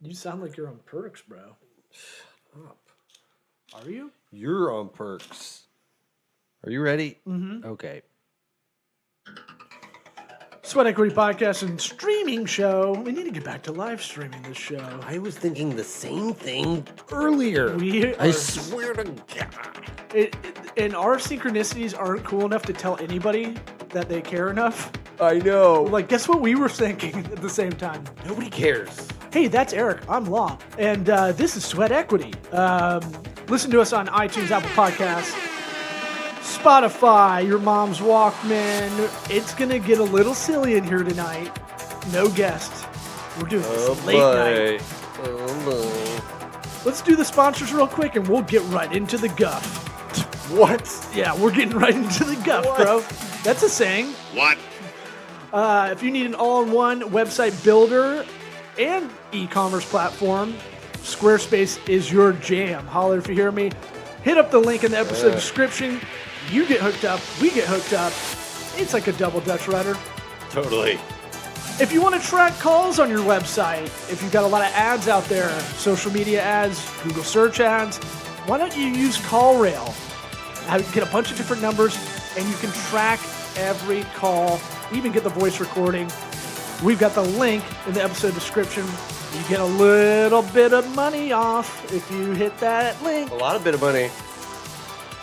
You sound like you're on perks, bro. Stop. Are you? You're on perks. Are you ready? Mm-hmm. Okay. Sweat Equity Podcast and streaming show. We need to get back to live streaming this show. I was thinking the same thing earlier. I swear to God. And our synchronicities aren't cool enough to tell anybody that they care enough. I know. Like, guess what we were thinking at the same time? Nobody cares. Hey, that's Eric. I'm Law. And this is Sweat Equity. Listen to us on iTunes, Apple Podcasts, Spotify, your mom's Walkman. It's going to get a little silly in here tonight. No guests. We're doing this late night. Let's do the sponsors real quick and we'll get right into the guff. What? Yeah, we're getting right into the guff, bro. That's a saying. What? If you need an all-in-one website builder and e-commerce platform, Squarespace is your jam. Holler if you hear me. Hit up the link in the episode description. You get hooked up. We get hooked up. It's like a double Dutch rudder. Totally. If you want to track calls on your website, if you've got a lot of ads out there, social media ads, Google search ads, why don't you use CallRail? Get a bunch of different numbers, and you can track every call, even get the voice recording. We've got the link in the episode description. You get a little bit of money off if you hit that link. A lot of bit of money.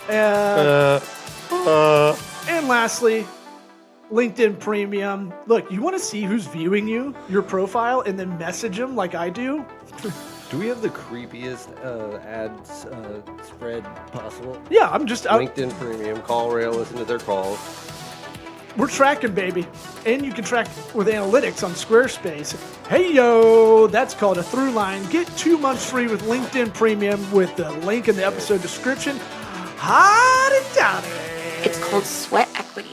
And lastly, LinkedIn Premium. Look, you want to see who's viewing your profile, and then message them like I do? Do we have the creepiest ads spread possible? Yeah, I'm just out. LinkedIn Premium, CallRail, listen to their calls. We're tracking, baby. And you can track with analytics on Squarespace. Hey, yo, that's called a through line. Get 2 months free with LinkedIn Premium with the link in the episode description. Hot and dowdy. It's called Sweat Equity.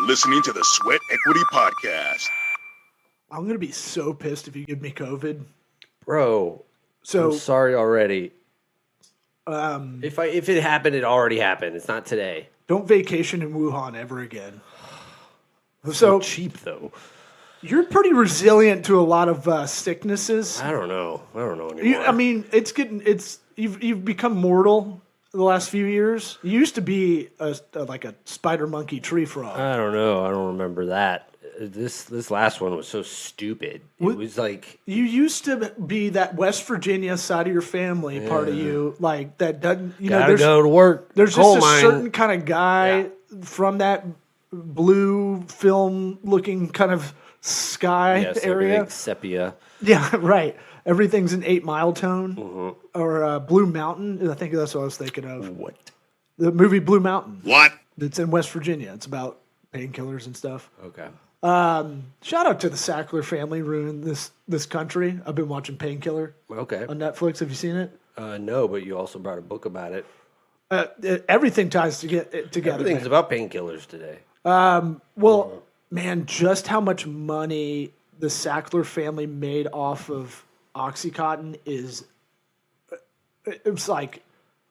Listening to the Sweat Equity Podcast. I'm going to be so pissed if you give me COVID. Bro, So, I'm sorry already. If it happened, it already happened. It's not today. don't vacation in Wuhan ever again. So cheap, though. You're pretty resilient to a lot of sicknesses. I don't know anymore. You've become mortal the last few years. You used to be like a spider monkey tree frog. I don't know. I don't remember that. This last one was so stupid. It was like You used to be that West Virginia side of your family part of you, like that doesn't. gotta go to work. There's coal just a mine. certain kind of guy from that blue film looking kind of sky Yes, area. everything's sepia. Yeah, right. Everything's in 8 Mile tone or Blue Mountain. I think that's what I was thinking of. What? The movie Blue Mountain. What? It's in West Virginia. It's about painkillers and stuff. Okay. Shout out to the Sackler family ruining this country. I've been watching Painkiller Okay. on Netflix. Have you seen it? No, but you also brought a book about it. Everything ties together. Everything's about painkillers today. Well, man, just how much money the Sackler family made off of OxyContin is. It's like,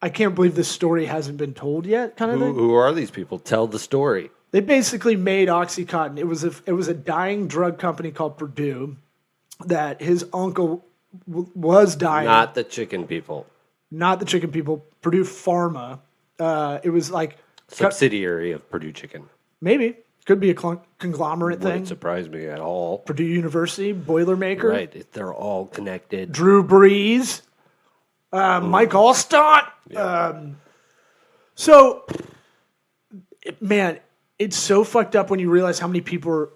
I can't believe this story hasn't been told yet, kind of thing. Who are these people? Tell the story. They basically made OxyContin. It was a dying drug company called Purdue that his uncle was dying. Not the chicken people. Not the chicken people. Purdue Pharma. It was like Subsidiary of Purdue Chicken. maybe could be a conglomerate thing. Wouldn't surprise me at all. Purdue University, Boilermaker, Right. They're all connected. Drew Brees, Mike Allstott. Yeah. Man, it's so fucked up when you realize how many people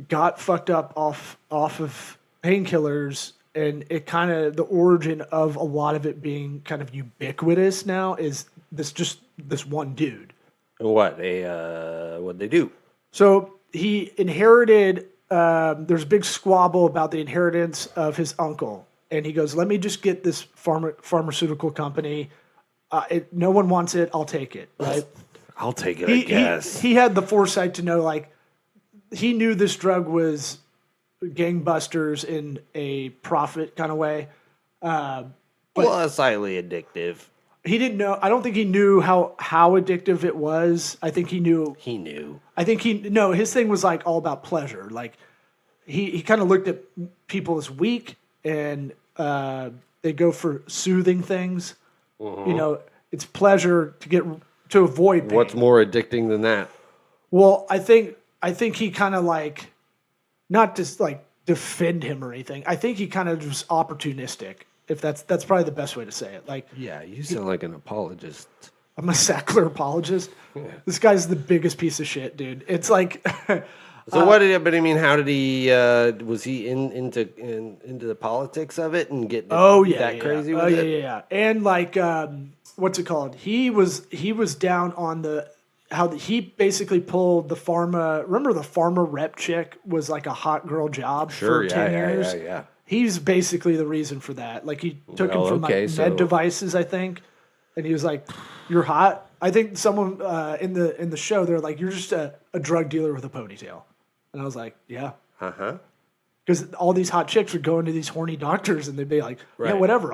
got fucked up off of painkillers, and it kind of the origin of a lot of it being kind of ubiquitous now is this one dude. What? What'd they do? So he inherited. There's a big squabble about the inheritance of his uncle, and he goes, "Let me just get this pharmaceutical company. No one wants it. I'll take it." Right? I'll take it, I guess. He had the foresight to know, like, he knew this drug was gangbusters in a profit kind of way. Plus highly addictive. He didn't know. I don't think he knew how addictive it was. I think he knew. He knew. I think his thing was like all about pleasure. Like he kind of looked at people as weak and they go for soothing things. It's pleasure to avoid pain. What's more addicting than that? Well, I think he kind of like, not just like defend him or anything. I think he kind of was opportunistic. If that's probably the best way to say it. Like, yeah, you sound like an apologist. I'm a Sackler apologist. Yeah. This guy's the biggest piece of shit, dude. It's like. So what did he? But I mean, how did he? Was he into the politics of it and getting crazy with it? Yeah. And like, what's it called? He was down on he basically pulled the pharma. Remember the pharma rep chick was like a hot girl job for 10 years. Yeah. He's basically the reason for that. Like he took him from med devices, I think, and he was like, "You're hot." I think someone in the show they're like, "You're just a drug dealer with a ponytail," and I was like, "Yeah." Because all these hot chicks would go into these horny doctors and they'd be like, "Yeah, whatever.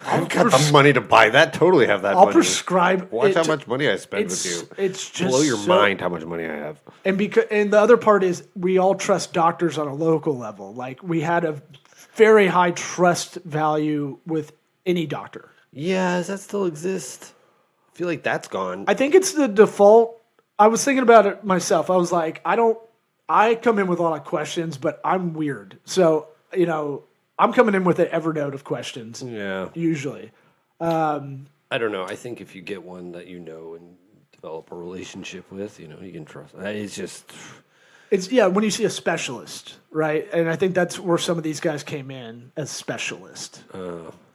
I've got the money to buy that. Totally have that. I'll prescribe. Watch how much money I spend with you. It's just blow your mind how much money I have. And the other part is we all trust doctors on a local level. Like we had a very high trust value with any doctor. Yeah, does that still exist? I feel like that's gone. I think it's the default. I was thinking about it myself. I was like, I come in with a lot of questions, but I'm weird. So, I'm coming in with an Evernote of questions. Yeah. Usually. I don't know. I think if you get one that and develop a relationship with, you can trust. It's just... when you see a specialist, right? And I think that's where some of these guys came in as specialists.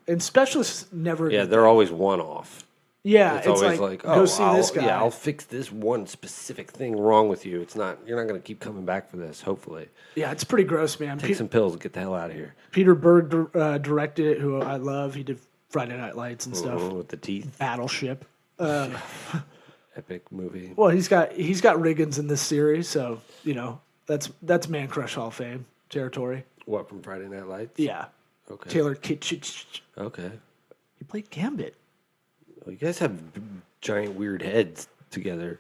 And specialists never... Yeah, they're always one-off. Yeah, it's always like, go see this guy. Yeah, I'll fix this one specific thing wrong with you. You're not going to keep coming back for this, hopefully. Yeah, it's pretty gross, man. Take some pills and get the hell out of here. Peter Berg directed it, who I love. He did Friday Night Lights and stuff. With the teeth. Battleship. Epic movie. Well, he's got Riggins in this series, so, that's Man Crush Hall of Fame territory. What, from Friday Night Lights? Yeah. Okay. Taylor Kitsch. Okay. He played Gambit. Well, you guys have giant weird heads together.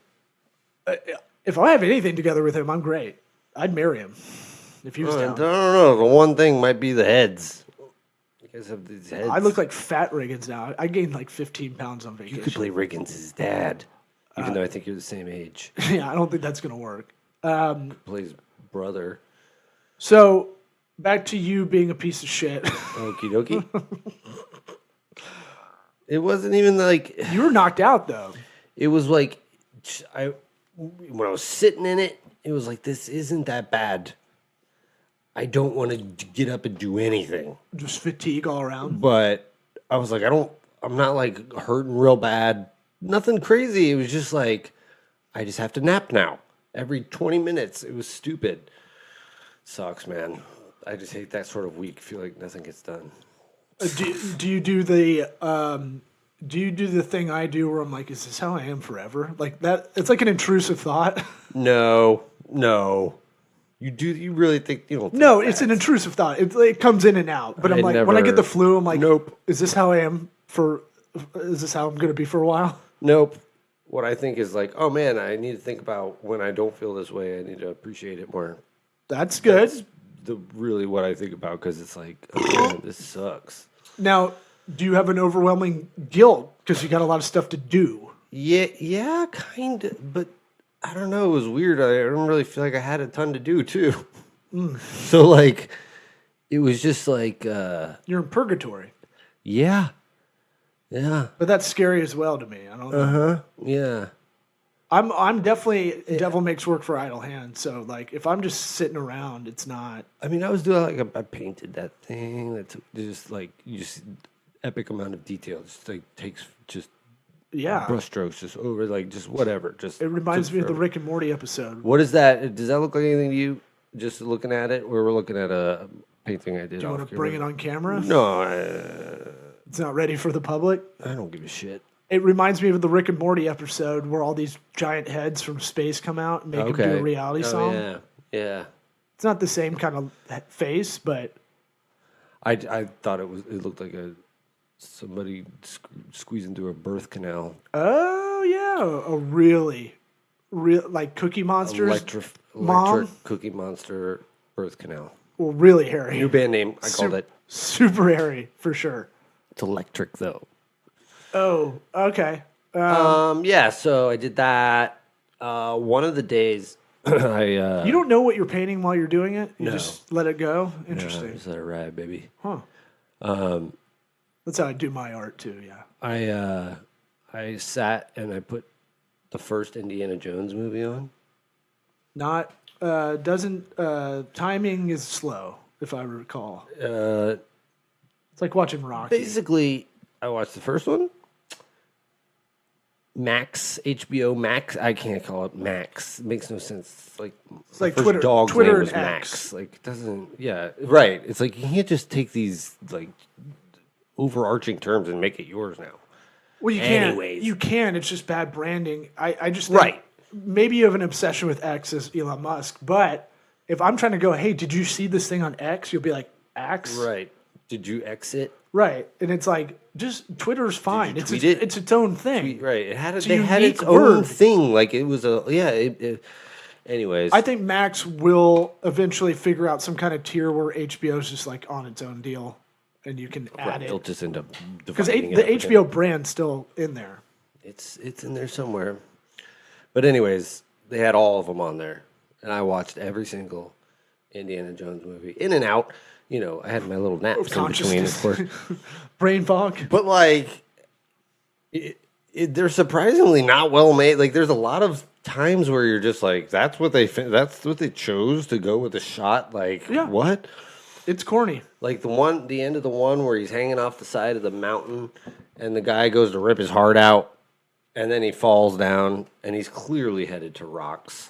If I have anything together with him, I'm great. I'd marry him if he was down. I don't know. The one thing might be the heads. You guys have these heads. I look like fat Riggins now. I gained like 15 pounds on vacation. You could play Riggins' dad, even though I think you're the same age. Yeah, I don't think that's going to work. Play his brother. So, back to you being a piece of shit. Okie dokie. It wasn't even like... You were knocked out, though. It was like... When I was sitting in it, it was like, this isn't that bad. I don't want to get up and do anything. Just fatigue all around? But I was like, I'm not like hurting real bad. Nothing crazy. It was just like, I just have to nap now. Every 20 minutes. It was stupid. Sucks, man. I just hate that sort of week. I feel like nothing gets done. Do you do the thing I do where I'm like, is this how I am forever? Like that, it's like an intrusive thought. No. You really think you don't? No, it's an intrusive thought. It comes in and out. But I'm like, when I get the flu, I'm like, nope. Is this how I am is this how I'm going to be for a while? Nope. What I think is like, oh man, I need to think about when I don't feel this way. I need to appreciate it more. That's good. That's really what I think about, because it's like, oh man, this sucks. Now, do you have an overwhelming guilt because you got a lot of stuff to do? Yeah, kind of. But I don't know. It was weird. I don't really feel like I had a ton to do too. So like, it was just like you're in purgatory. Yeah. But that's scary as well to me. I don't know. Yeah. I'm definitely devil makes work for idle hands. So like, if I'm just sitting around, it's not. I mean, I was doing like I painted that thing. That's just like epic amount of detail. Just like takes just brush strokes just over like just whatever. Just it reminds me of the Rick and Morty episode. What is that? Does that look like anything to you? Just looking at it, or we're looking at a painting I did. Do you want to bring it on camera? No, it's not ready for the public. I don't give a shit. It reminds me of the Rick and Morty episode where all these giant heads from space come out and make them do a reality song. Yeah, yeah. It's not the same kind of face, but I thought it looked like somebody squeezing through a birth canal. oh yeah, a real like Cookie Monster's Electric mom. Cookie Monster birth canal. Well, really hairy. New band name. I called it. Super hairy for sure. It's electric though. Oh, okay. Yeah. So I did that. One of the days, you don't know what you're painting while you're doing it. You No. just let it go. Interesting. Just let it ride, baby. Huh. That's how I do my art too. Yeah. I sat and I put the first Indiana Jones movie on. Not timing is slow, if I recall. It's like watching Rocky. Basically, I watched the first one. Max, HBO Max. I can't call it Max. It makes no sense. It's like first Twitter- dog's Twitter name was and Max. X. Like it doesn't. Yeah, right. It's like you can't just take these like overarching terms and make it yours now. Well, you can't. Anyways. You can. It's just bad branding. I just think Right. maybe you have an obsession with X as Elon Musk, but if I'm trying to go, hey, did you see this thing on X? You'll be like, X? Right. Did you exit? Right. And it's like, just Twitter's fine. It's tweet it? it's its own thing. Right. It had It's a they had its unique own word. thing. Like it was anyways. I think Max will eventually figure out some kind of tier where HBO is just like on its own deal, and you can add they'll it just end up because dividing the it up HBO again. brand's still in there. It's in there somewhere. But anyways, they had all of them on there, and I watched every single Indiana Jones movie in and out. You know, I had my little naps in between, of course. Brain fog. But like, they're surprisingly not well made. Like, there's a lot of times where you're just like, that's what they chose to go with the shot. Like, Yeah. what? It's corny. Like the end of the one where he's hanging off the side of the mountain, and the guy goes to rip his heart out, and then he falls down, and he's clearly headed to rocks.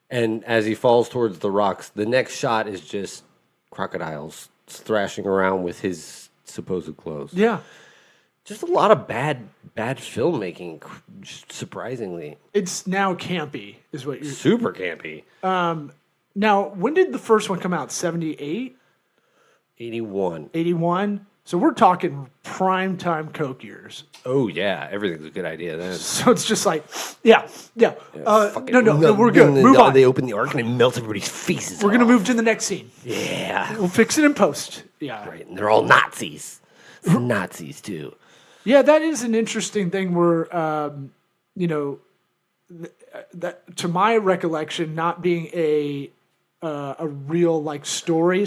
And as he falls towards the rocks, the next shot is just crocodiles thrashing around with his supposed clothes. Yeah. Just a lot of bad filmmaking, surprisingly. It's now campy, is what you're. Super campy. Now, when did the first one come out? 78? 81. 81? So we're talking prime time Coke years. Oh, yeah. Everything's a good idea then. So it's just like, yeah. Fucking- No, we're good. and then Move on. They open the ark and it melts everybody's faces We're going to off. move to the next scene. Yeah. We'll fix it in post. Yeah. Right. And they're all Nazis. It's Nazis, too. Yeah, that is an interesting thing where, that to my recollection, not being a real like story,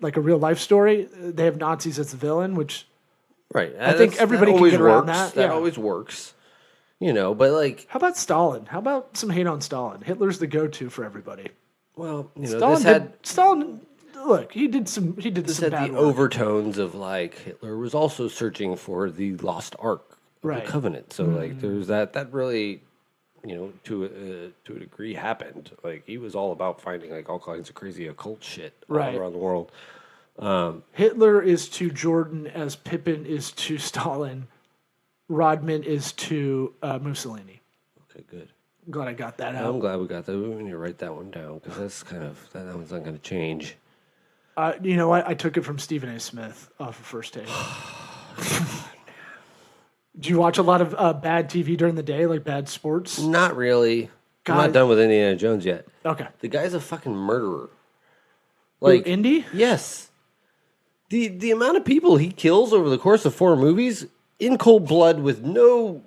like a real life story, they have Nazis as the villain, which Right. I think everybody can get around that. That Yeah. always works. You know, but like, how about Stalin? How about some hate on Stalin? Hitler's the go-to for everybody. well, you know, Stalin. Look, he did some this some had bad the work. overtones of like Hitler was also searching for the lost ark of Right. the covenant. So like there's that really, you know, to a degree happened. Like he was all about finding like all kinds of crazy occult shit all Right. around the world. Hitler is to Jordan as Pippin is to Stalin. Rodman is to Mussolini. Okay, good. I'm glad I got that I'm out. glad we got that. We need to write that one down because that's kind of that one's not going to change. You know what? I took it from Stephen A. Smith off of First Take. Did you watch a lot of bad TV during the day, like bad sports? Not really. I'm God. not done with Indiana Jones yet. Okay. The guy's a fucking murderer. Like Indy? Yes. The amount of people he kills over the course of 4 movies in cold blood with no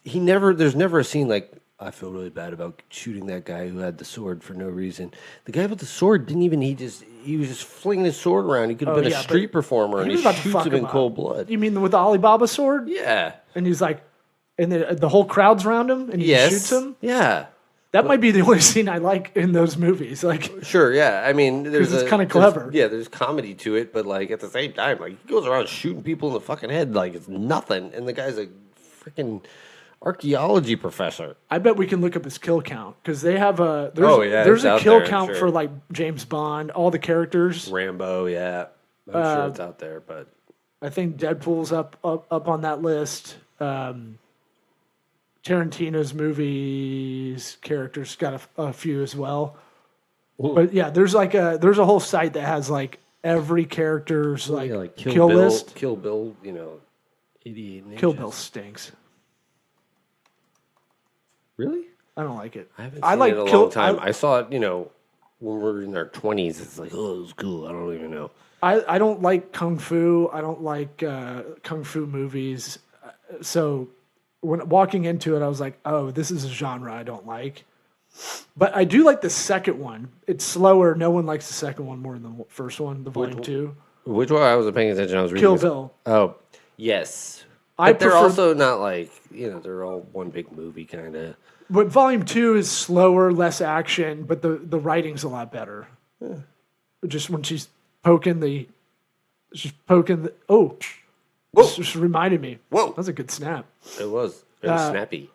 there's never a scene like I feel really bad about shooting that guy who had the sword for no reason. The guy with the sword didn't even he was just flinging his sword around. He could have been a street performer and He he was about to shoots fuck him in up. cold blood. You mean with the Alibaba sword? Yeah. And he's like, and the whole crowd's around him, and he Yes. shoots him. Yeah. That might be the only scene I like in those movies. Like, Sure, yeah. I mean, there's it's kinda clever. There's comedy to it, but like at the same time, like he goes around shooting people in the fucking head like it's nothing, and the guy's a freaking archaeology professor. I bet we can look up his kill count because they have a it's there's a out kill there, I'm count sure. for like James Bond, all the characters. Rambo, yeah. I'm sure it's out there, but I think Deadpool's up on that list. Tarantino's movies characters got a few as well. But yeah, there's a whole site that has like every character's like kill list. Kill Bill, 88 Ninjas. Kill Bill stinks. Really? I don't like it. I haven't seen it in a Kill, long time. I saw it, when we were in our 20s. It's like, oh, it was cool. I don't even know. I don't like kung fu. I don't like kung fu movies. So when walking into it, I was like, oh, this is a genre I don't like. But I do like the second one. It's slower. No one likes the second one more than the first one, the volume 2. Which one? I wasn't paying attention. I was reading Kill this. Bill. Oh, yes. I But they're prefer- also not like, they're all one big movie kind of. But volume 2 is slower, less action, but the writing's a lot better. Yeah. Just when she's poking the. Oh. Whoa. Just reminded me. Whoa. That was a good snap. It was very snappy.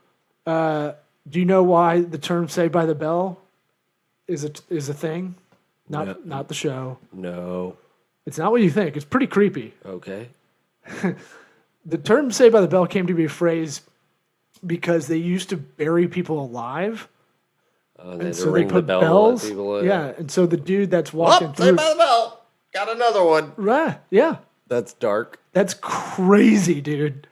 Do you know why the term "Saved by the Bell" is a thing? Not the show. No. It's not what you think. It's pretty creepy. Okay. The term "Saved by the Bell" came to be a phrase because they used to bury people alive, And so they ring the put bell bells. let people in. Yeah, and so the dude that's walking Oh, through, Saved by the Bell. Got another one. right? Yeah, That's dark. that's crazy, dude.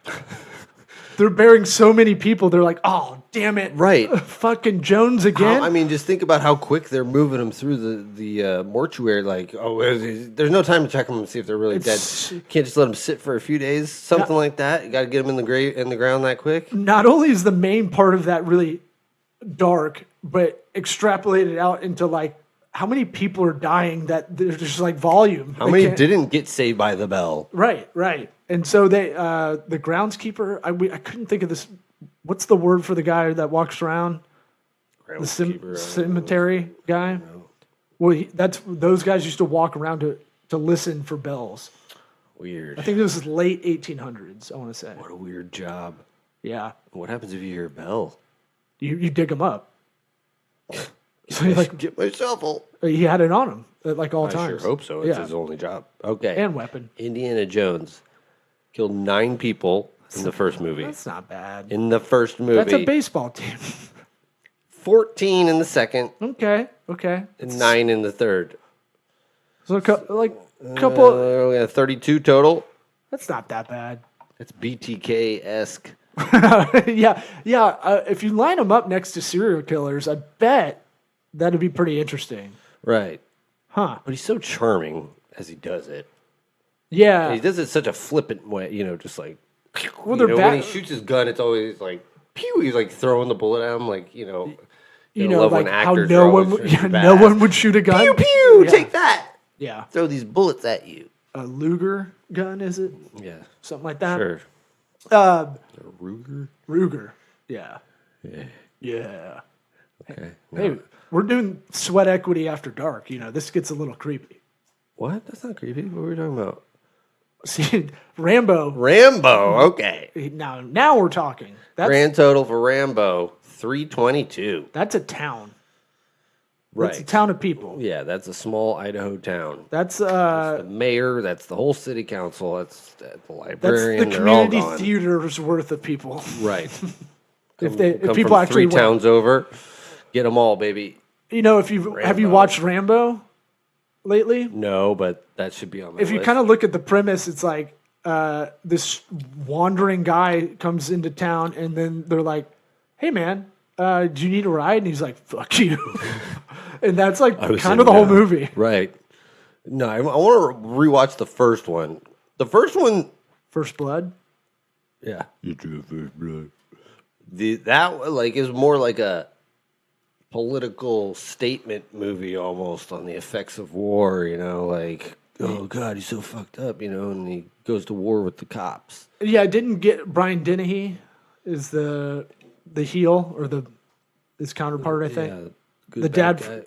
They're burying so many people. They're like, oh, damn it, Right. fucking Jones again. Just think about how quick they're moving them through the mortuary. Like, there's no time to check them and see if they're really dead. Can't just let them sit for a few days, something like that. You got to get them in the ground that quick. Not only is the main part of that really dark, but extrapolated out into like how many people are dying that there's just like volume. How many didn't get saved by the bell? Right. And so they, the groundskeeper, I couldn't think of this. What's the word for the guy that walks around? The cemetery guy? Well, those guys used to walk around to listen for bells. Weird. I think this is late 1800s, I want to say. What a weird job. Yeah. What happens if you hear a bell? You dig them up. So he Get my shovel. he had it on him at like all I times. sure hope so. It's his only job. Okay. And weapon. Indiana Jones killed 9 people in the first movie. That's not bad. In the first movie. That's a baseball team. 14 in the second. Okay. And 9 in the third. So a couple. We got 32 total. That's not that bad. That's BTK-esque. Yeah. If you line them up next to serial killers, I bet that'd be pretty interesting. Right. Huh. But he's so charming as he does it. Yeah. He does it such a flippant way, just like. Well, they're when he shoots his gun, it's always like, pew. He's like throwing the bullet at him, like, you love know, when like how actors no are one, always trying to be no badass. one would shoot a gun. Pew pew. Yeah. Take that. Yeah. Throw these bullets at you. A Luger gun, is it? Yeah. Something like that. Sure. Uh, Ruger. Yeah. Yeah. Okay. Hey, we're doing sweat equity after dark. This gets a little creepy. What? That's not creepy. What were we talking about? See, Rambo. Okay. Now we're talking. Grand total for Rambo, 322. That's a town. Right. That's a town of people. Yeah, that's a small Idaho town. That's the mayor. That's the whole city council. That's the that's librarian. the They're all community gone. theater's worth of people. Right. If Come people from actually 3 towns over, get them all, baby. have you Rambo. watched Rambo lately? No, but that should be on my If you list. kind of look at the premise, it's like this wandering guy comes into town, and then they're like, "Hey, man, do you need a ride?" And he's like, "Fuck you," and that's like kind of the whole movie. Right. No, I want to rewatch the first one. The first one, First Blood. yeah. You drew first blood. That like is more like a political statement movie almost on the effects of war. Like, oh God, he's so fucked up. And he goes to war with the cops. Yeah, I didn't get Brian Dennehy is the heel or his counterpart. I think Yeah,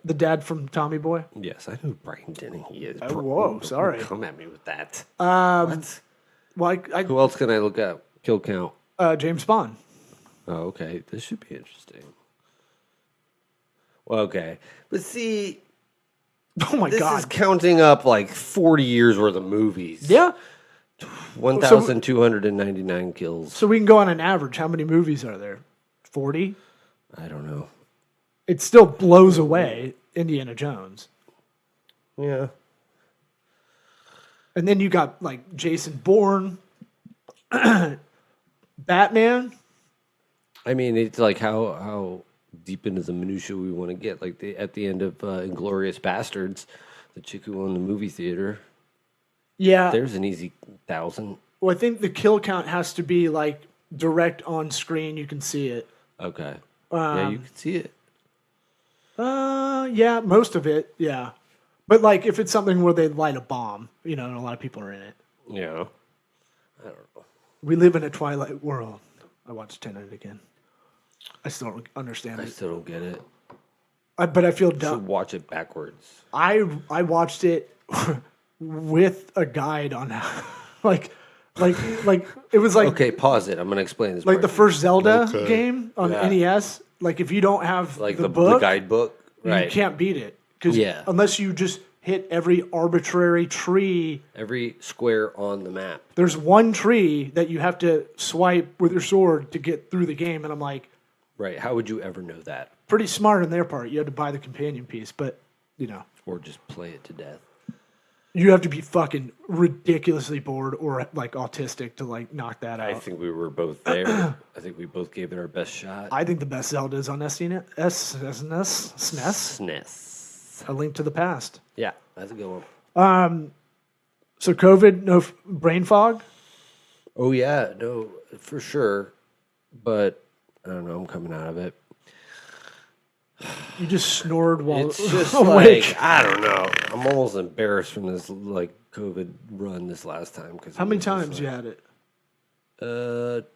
the dad from Tommy Boy. Yes, I know who Brian Dennehy is. Whoa, sorry. Come at me with that. What? Well, Who else can I look up? Kill count. James Bond. Oh, okay. This should be interesting. Well, okay. But see, Oh my this God. is counting up like 40 years worth of movies. Yeah. 1,299 kills. So we can go on an average. How many movies are there? 40? I don't know. It still blows away Indiana Jones. Yeah. And then you got like Jason Bourne, Batman. I mean, it's like how deep into the minutia we want to get. Like at the end of Inglourious Bastards, the chick who owned the movie theater. Yeah. There's an easy 1,000. Well, I think the kill count has to be like direct on screen. You can see it. Okay. Yeah, you can see it. Yeah, most of it. Yeah. But like if it's something where they light a bomb, and a lot of people are in it. Yeah. I don't know. We live in a twilight world. I watched Tenet again. I still don't understand I it. still don't get it. But I feel You should dumb. watch it backwards. I watched it with a guide on how, like it was like Okay, pause it. I'm going to explain this. like the part. first Zelda game on Yeah. NES. Like if you don't have like the the book, guidebook. Right. you can't beat it because Yeah. unless you just hit every arbitrary tree. Every square on the map. There's one tree that you have to swipe with your sword to get through the game, and I'm like, Right. How would you ever know that? pretty smart on their part. You had to buy the companion piece, but Or just play it to death? you have to be fucking ridiculously bored or like autistic to like knock that out. I think we were both there. I think we both gave it our best shot. I think the best Zelda is on SNES. SNES. A Link to the Past. Yeah, that's a good one. So COVID, no brain fog. Oh, yeah. No, for sure. But I don't know. I'm coming out of it. You just snored while It's just awake. like, I don't know. I'm almost embarrassed from this like COVID run this last time. How many times you had it?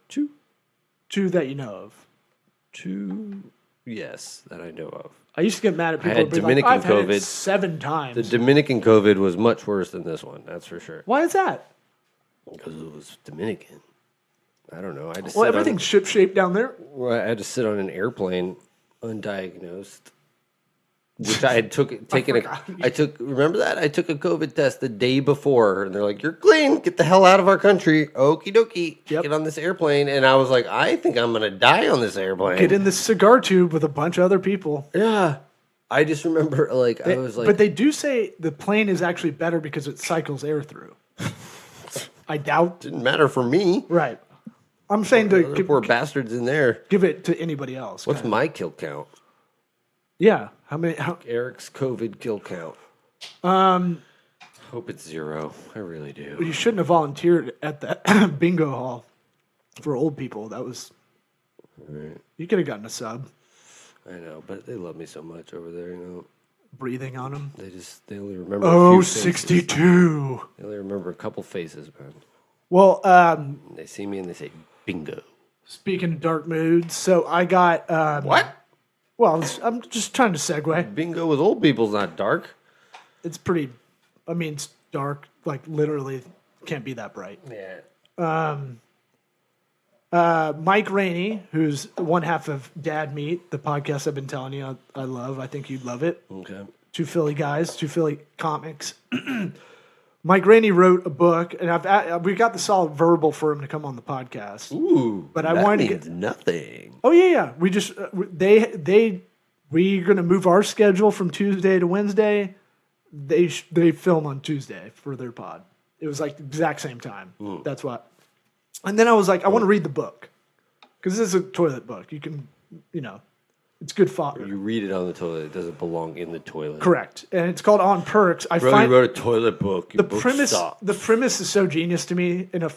Two. Two that you know of. Two. Yes, that I know of. I used to get mad at people. had who'd be Dominican like, I've had COVID. it 7 times. The Dominican COVID was much worse than this one. That's for sure. Why is that? Because it was Dominican. I don't know. I just Well, everything's ship shaped down there. I had to sit on an airplane undiagnosed, which I had remember that? I took a COVID test the day before, and they're like, "You're clean. Get the hell out of our country. Okie dokie. Yep. Get on this airplane." And I was like, "I think I'm gonna die on this airplane." Get in this cigar tube with a bunch of other people. Yeah. I just remember, I was like, but they do say the plane is actually better because it cycles air through. I doubt. didn't matter for me. Right. I'm saying to The poor bastards in there. give it to anybody else. What's kinda. my kill count? Yeah. How many? Eric's COVID kill count. Hope it's 0. I really do. You shouldn't have volunteered at that bingo hall for old people. That was. Right. You could have gotten a sub. I know, but they love me so much over there, Breathing on them. They only remember a Oh, few faces. 62. They only remember a couple faces, man. Well, And they see me and they say, bingo. speaking of dark moods, so I got. What? Well, I'm just trying to segue. Bingo with old people's not dark. It's pretty. I mean, it's dark. Like literally, can't be that bright. Yeah. Mike Rainey, who's one half of Dad Meat, the podcast I've been telling you I love. I think you'd love it. Okay. 2 Philly guys, 2 Philly comics. Mike Rainey wrote a book, and we got the solid verbal for him to come on the podcast. Ooh, But I that wanted to means nothing. Oh yeah. We just we're gonna move our schedule from Tuesday to Wednesday. They film on Tuesday for their pod. It was like the exact same time. That's what. And then I was like, I want to read the book because this is a toilet book. You can, it's good fodder. You read it on the toilet. It doesn't belong in the toilet. Correct, and it's called On Perks. Bro, you wrote a toilet book. Your book sucks. The premise is so genius to me in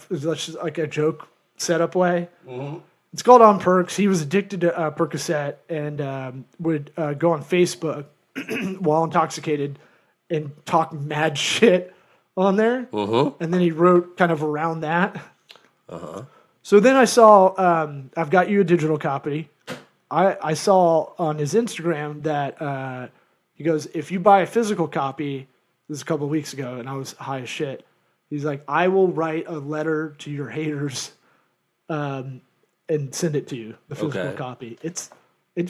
like a joke setup way. Mm-hmm. It's called On Perks. He was addicted to Percocet and would go on Facebook while intoxicated and talk mad shit on there. Mm-hmm. And then he wrote kind of around that. Uh-huh. So then I saw, I've got you a digital copy. I saw on his Instagram that he goes, if you buy a physical copy, this is a couple of weeks ago, and I was high as shit. He's like, I will write a letter to your haters and send it to you, the physical copy. It's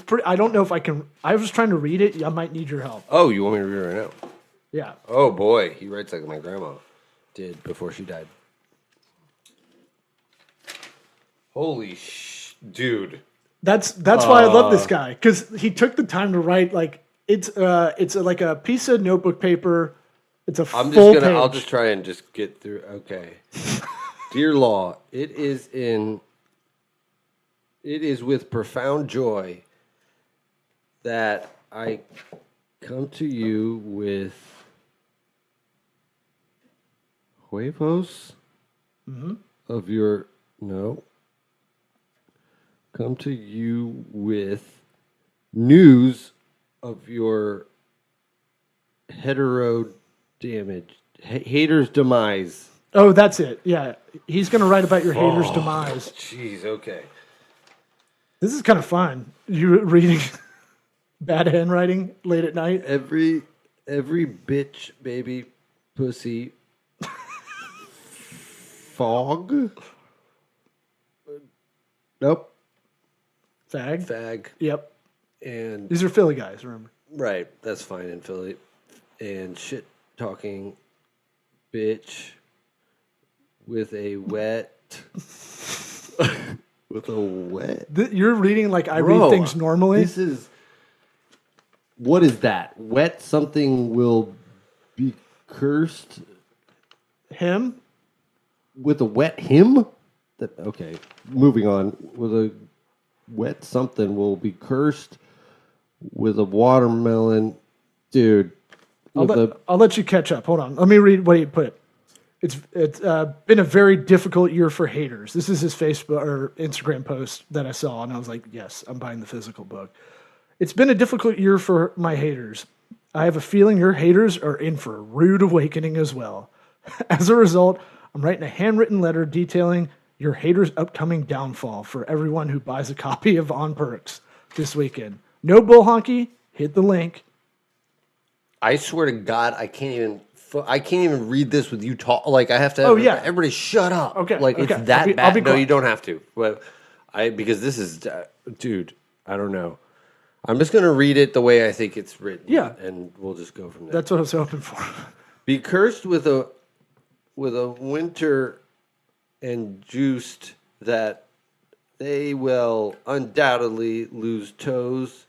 pretty, I don't know if I can, I was trying to read it. I might need your help. Oh, you want me to read it right now? Yeah. Oh, boy. He writes like my grandma did before she died. Holy dude. That's why I love this guy, because he took the time to write like it's like a piece of notebook paper. It's a I'm full just gonna. page. I'll just try and just get through. Okay. Dear Law, it is with profound joy that I come to you with huevos of your come to you with news of your haters demise. Oh, that's it. Yeah, he's gonna write about your haters' demise. Jeez, okay. This is kind of fun. You reading bad handwriting late at night. Every bitch, baby, pussy, fog. Nope. Fag. Fag. Yep. And These are Philly guys, remember? right, that's fine in Philly. And shit talking bitch with a wet You're reading like I Bro, read things normally. This is what is that? Wet something will be cursed Him? with a wet him? Okay, moving on. With a wet something will be cursed with a watermelon. Dude. I'll let you catch up. Hold on. Let me read what he put. It's been a very difficult year for haters. This is his Facebook or Instagram post that I saw, and I was like, yes, I'm buying the physical book. It's been a difficult year for my haters. I have a feeling your haters are in for a rude awakening as well. As a result, I'm writing a handwritten letter detailing your haters' upcoming downfall for everyone who buys a copy of On Perks this weekend. No bull honky. Hit the link. I swear to God, I can't even read this with you talk. Like I have to. Everybody, shut up. Okay. Like okay. it's that bad. I'll be No, quiet. you don't have to. But because this is, dude. I don't know. I'm just gonna read it the way I think it's written. Yeah. And we'll just go from there. That's what I was hoping for. Be cursed with a winter and juiced that they will undoubtedly lose toes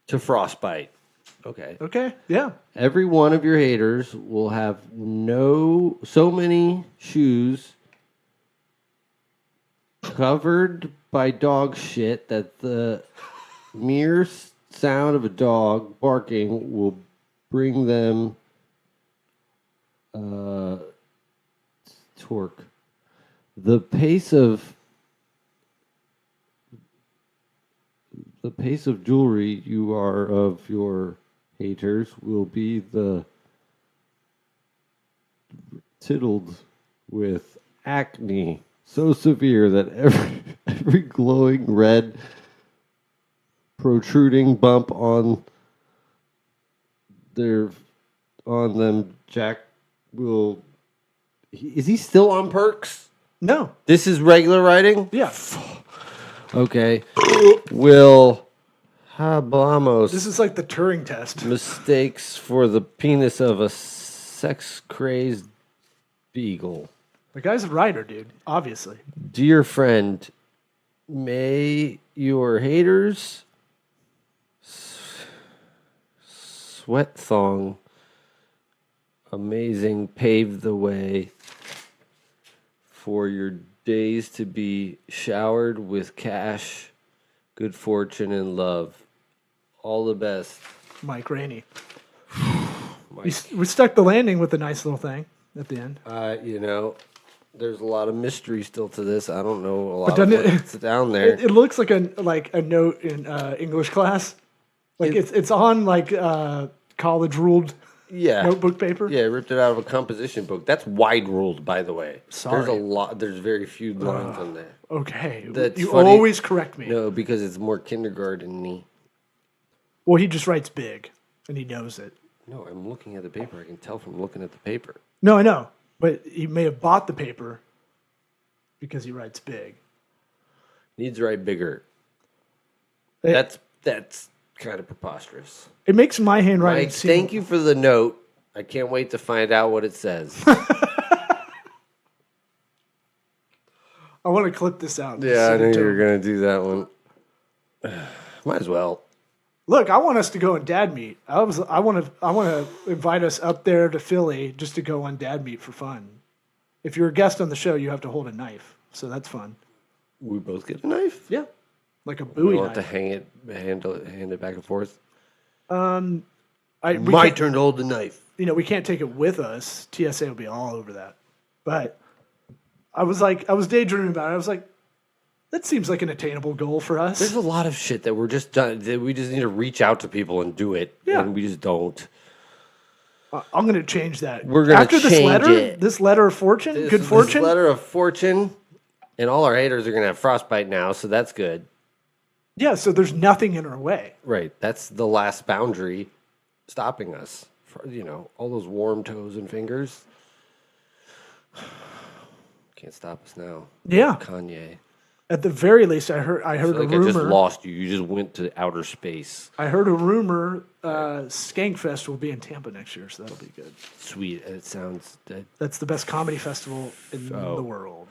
to frostbite. Okay. Okay. Yeah. Every one of your haters will have so many shoes covered by dog shit that the mere sound of a dog barking will bring them torque. The pace of jewelry you are of your haters will be the tiddled with acne so severe that every glowing red protruding bump on them Jack will. Is he still on Perks? No. This is regular writing? Yeah. Okay. Will hablamos. This is like the Turing test. Mistakes for the penis of a sex-crazed beagle. The guy's a writer, dude. Obviously. Dear friend, may your haters sweat thong amazing pave the way for your days to be showered with cash, good fortune, and love. All the best. Mike Rainey. We stuck the landing with a nice little thing at the end. There's a lot of mystery still to this. I don't know a lot of what's down there. It looks like a note in English class. It's on college ruled notebook paper. Yeah, ripped it out of a composition book. That's wide ruled, by the way. Sorry. There's very few lines on there. Okay. That's you funny. always correct me. No, because it's more kindergarten-y. Well, he just writes big, and he knows it. No, I'm looking at the paper. I can tell from looking at the paper. No, I know. But he may have bought the paper because he writes big. Needs to write bigger. That's kind of preposterous. It makes my handwriting Mike, thank you for the note. I can't wait to find out what it says. I want to clip this out. Yeah, I Send it knew to you were him. going to do that one. Might as well. Look, I want us to go on dad meet. I want to invite us up there to Philly just to go on dad meet for fun. If you're a guest on the show, you have to hold a knife, so that's fun. We both get a knife? Yeah, like a We Bowie want knife. to hand it back and forth. We My can't- turn to hold the knife. we can't take it with us. TSA will be all over that. But I was daydreaming about it. I was like, that seems like an attainable goal for us. There's a lot of shit that we're just done. That we just need to reach out to people and do it. Yeah. And we just don't. I'm going to change that. We're gonna After this change letter, it. this letter of fortune, This good fortune. letter of fortune. And all our haters are going to have frostbite now, so that's good. Yeah, so there's nothing in our way. Right. That's the last boundary stopping us. All those warm toes and fingers. Can't stop us now. Yeah. Kanye. At the very least, I heard I feel a like I just rumor. lost you. You just went to outer space. I heard a rumor. Skankfest will be in Tampa next year, so that'll be good. Sweet. It sounds. I That's the best comedy festival in Oh. the world.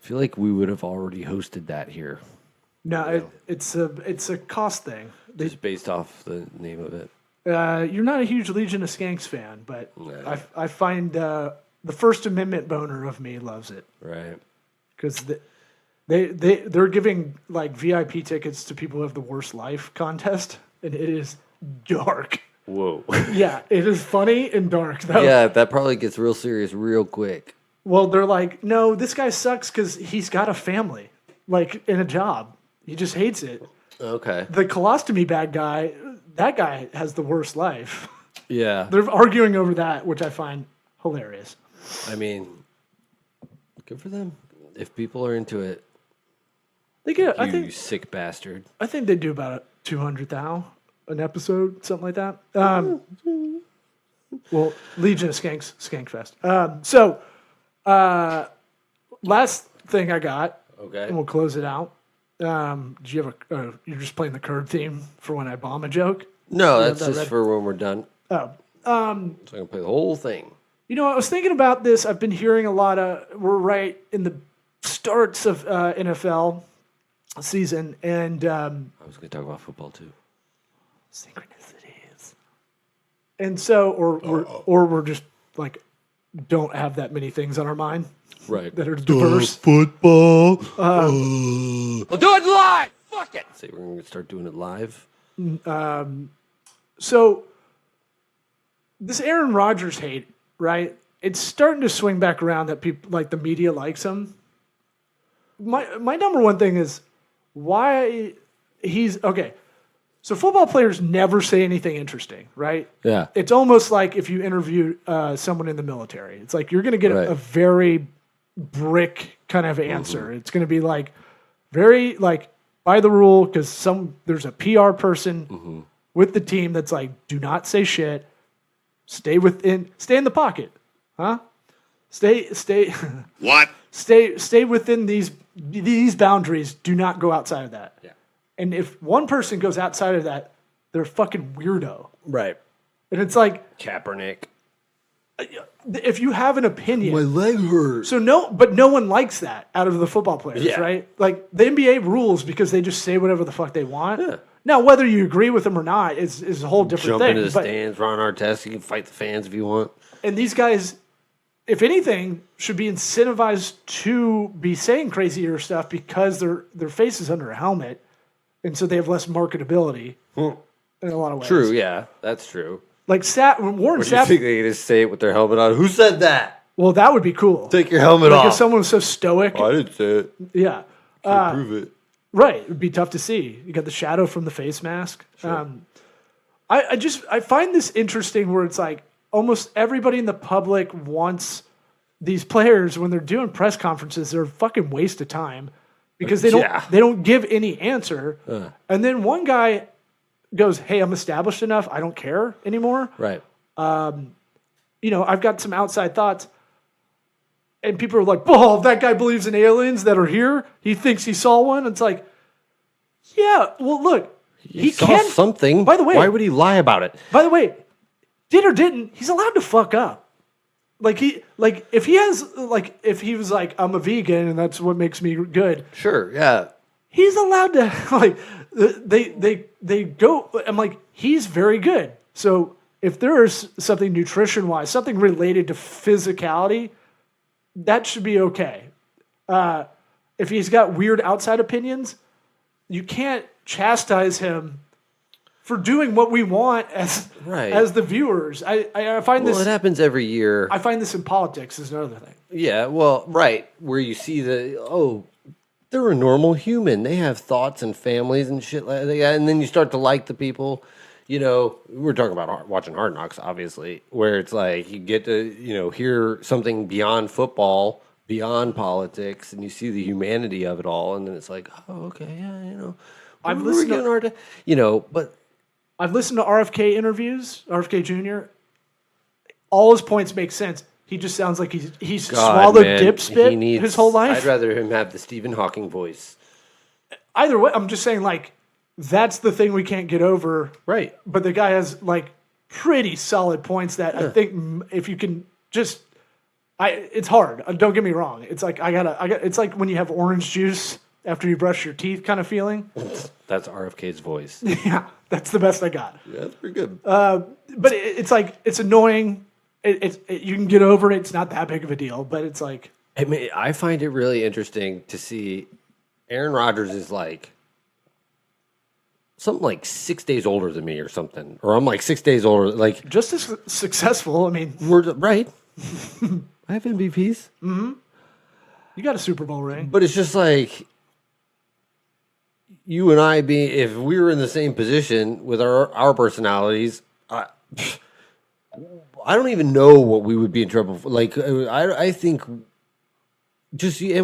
feel like we would have already hosted that here, No, it's a cost thing. just based off the name of it. You're not a huge Legion of Skanks fan, but I find the First Amendment boner of me loves it Right. because they're giving like VIP tickets to people who have the worst life contest, and it is dark. Whoa. Yeah, it is funny and dark though. Yeah, that probably gets real serious real quick. Well, they're like, no, this guy sucks because he's got a family, like in a job. He just hates it. Okay. The colostomy bag guy, that guy has the worst life. Yeah. They're arguing over that, which I find hilarious. I mean, good for them. If people are into it, They get, you sick bastard. I think they do about 200,000 an episode, something like that. Well, Legion of Skanks, Skankfest. So, last thing I got, Okay. and we'll close it out. Do you have you're just playing the curb theme for when I bomb a joke? No, You that's have that just ready? for when we're done. Oh, So I'm gonna play the whole thing. I was thinking about this. I've been hearing a lot we're right in the starts of NFL season, and I was gonna talk about football too. synchronicities. And so, or we're just like don't have that many things on our mind Right. that are diverse. Football. We'll do it live. Fuck it. Say we're gonna start doing it live. So this Aaron Rodgers hate, right? It's starting to swing back around that people like the media likes him. My number one thing is why he's okay. So football players never say anything interesting, right? Yeah. It's almost like if you interview someone in the military. It's like you're going to get Right. a very brick kind of answer. It's going to be like very like by the rule because there's a PR person with the team that's like, do not say shit. Stay in the pocket, huh? Stay. What? Stay within these boundaries. Do not go outside of that. Yeah. And if one person goes outside of that, they're a fucking weirdo. Right. And it's like, Kaepernick. if you have an opinion, leg hurts. so no one likes that out of the football players, Yeah. right? Like the NBA rules because they just say whatever the fuck they want. Yeah. Now, whether you agree with them or not is a whole different Jump thing. into the But- stands, Ron Artest. You can fight the fans if you want. And these guys, if anything, should be incentivized to be saying crazier stuff because their face is under a helmet, and so they have less marketability in a lot of ways. True. Yeah, that's true. Like Warren Or do you think Sapp. they just say it with their helmet on? Who said that? Well, that would be cool. Take your helmet Like if off. someone was so stoic. I didn't say it. Yeah. Can't prove it. Right. It would be tough to see. You got the shadow from the face mask. I find this interesting where it's like almost everybody in the public wants these players when they're doing press conferences, they're a fucking waste of time because they don't give any answer. And then one guy goes, "Hey, I'm established enough. I don't care anymore." Right. I've got some outside thoughts. And people are like, "Oh, that guy believes in aliens that are here. He thinks he saw one." It's like, yeah, well, look, he saw can something. By the way, why would he lie about it? By the way, did or didn't, he's allowed to fuck up. if he has if he was like, I'm a vegan and that's what makes me good. Sure, yeah. He's allowed to they go. I'm like, he's very good. So if there is something nutrition wise, something related to physicality, that should be okay. If he's got weird outside opinions, you can't chastise him for doing what we want as the viewers. I find this. Well, it happens every year. I find this in politics is another thing. Yeah, well, right. Where you see they're a normal human. They have thoughts and families and shit like that. And then you start to like the people. You know, we're talking about watching Hard Knocks, obviously, where it's like you get to, hear something beyond football, beyond politics, and you see the humanity of it all. And then it's like, oh, okay, yeah, I've listened but I've listened to RFK interviews, RFK Jr. All his points make sense. He just sounds like he's swallowed dip spit his whole life. I'd rather him have the Stephen Hawking voice. Either way, I'm just saying, that's the thing we can't get over. Right. But the guy has, pretty solid points that I think if you can just... it's hard. Don't get me wrong. It's like, it's like when you have orange juice after you brush your teeth kind of feeling. That's RFK's voice. Yeah, that's the best I got. Yeah, that's pretty good. But it's like, it's annoying. You can get over it. It's not that big of a deal, but it's like... I find it really interesting to see Aaron Rodgers is something like 6 days older than me or something. Or I'm 6 days older. Just as successful. I mean... We're right. I have MVPs. Mm-hmm. You got a Super Bowl ring. But it's just you and I if we were in the same position with our personalities, I don't even know what we would be in trouble for. I think and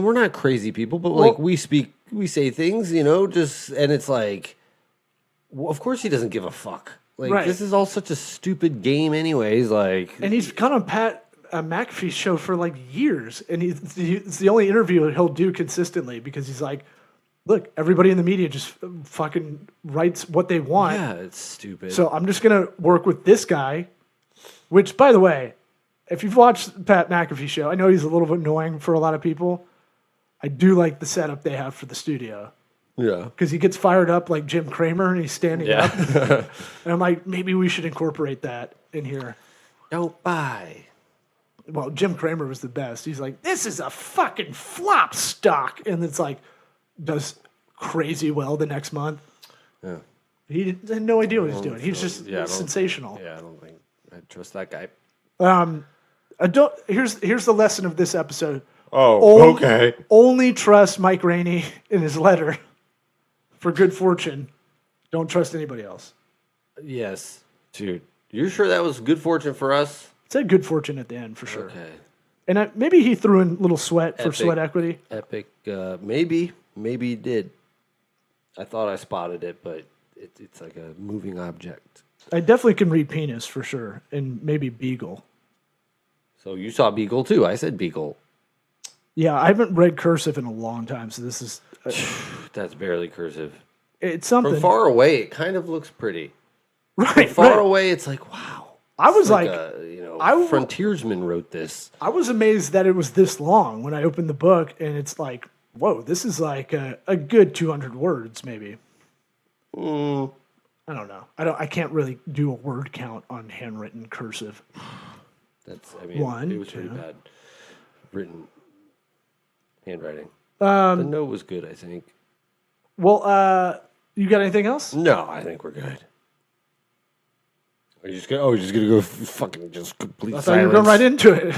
we're not crazy people, but we say things, and it's of course he doesn't give a fuck. This is all such a stupid game anyways, And he's kind of Pat McAfee's show for years, and it's the only interview he'll do consistently because he's like, look, everybody in the media just fucking writes what they want. Yeah, it's stupid. So I'm just going to work with this guy, which, by the way, if you've watched Pat McAfee show, I know he's a little bit annoying for a lot of people. I do like the setup they have for the studio. Yeah. Because he gets fired up like Jim Cramer and he's standing up. And I'm like, maybe we should incorporate that in here. Don't buy. Well, Jim Cramer was the best. He's like, this is a fucking flop stock. And it's does crazy well the next month. Yeah. He had no idea what he's doing. He's just sensational. I don't think I trust that guy. Here's the lesson of this episode. Oh, okay. Only trust Mike Rainey in his letter for good fortune. Don't trust anybody else. Yes, dude. You're sure that was good fortune for us? It said good fortune at the end for sure. Okay. And maybe he threw in a little sweat for SweatEquity. Epic. Maybe he did. I thought I spotted it, but it's like a moving object. I definitely can read penis for sure, and maybe beagle. So you saw beagle too. I said beagle. Yeah, I haven't read cursive in a long time, so this is... That's barely cursive. It's something. From far away, it kind of looks pretty. Right. From far away, it's like, wow. I was frontiersman wrote this. I was amazed that it was this long when I opened the book, and it's like, whoa, this is like a good 200 words, maybe. I don't know. I can't really do a word count on handwritten cursive. It was pretty bad. Written handwriting. The note was good, I think. Well, you got anything else? No, I think we're good. Are you just gonna? Oh, you're just gonna go fucking just complete silence. I thought you were going right into it.